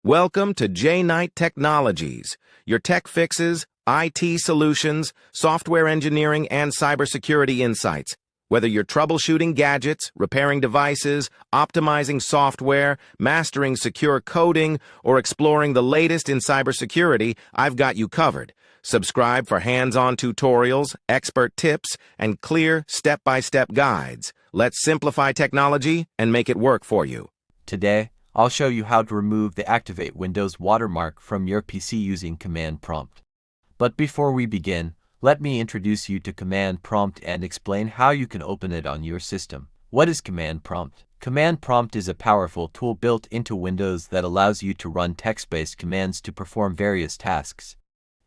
Welcome to J Knight Technologies, your tech fixes, IT solutions, software engineering, and cybersecurity insights. Whether you're troubleshooting gadgets, repairing devices, optimizing software, mastering secure coding, or exploring the latest in cybersecurity, I've got you covered. Subscribe for hands-on tutorials, expert tips, and clear step-by-step guides. Let's simplify technology and make it work for you. Today, I'll show you how to remove the Activate Windows watermark from your PC using Command Prompt. But before we begin, let me introduce you to Command Prompt and explain how you can open it on your system. What is Command Prompt? Command Prompt is a powerful tool built into Windows that allows you to run text-based commands to perform various tasks.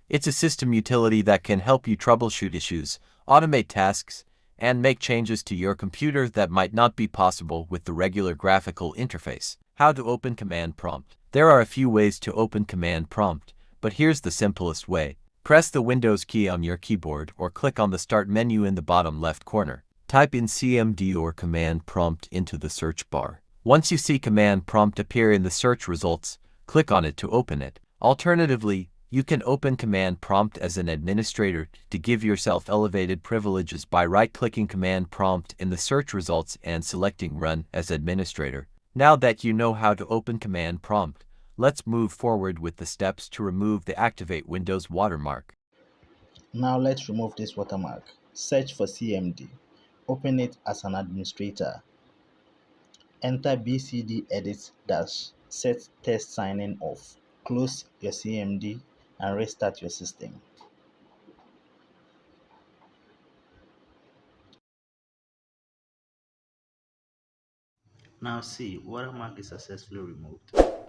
It's a system utility that can help you troubleshoot issues, automate tasks, and make changes to your computer that might not be possible with the regular graphical interface. How to open Command Prompt? There are a few ways to open Command Prompt, but here's the simplest way. Press the Windows key on your keyboard or click on the Start menu in the bottom left corner. Type in CMD or Command Prompt into the search bar. Once you see Command Prompt appear in the search results, click on it to open it. Alternatively, you can open Command Prompt as an administrator to give yourself elevated privileges by right-clicking Command Prompt in the search results and selecting Run as administrator. Now that you know how to open Command Prompt, let's move forward with the steps to remove the Activate Windows watermark. Now let's remove this watermark. Search for CMD. Open it as an administrator. Enter BCD edit - set test signing off. Close your CMD and restart your system. Now see, watermark is successfully removed.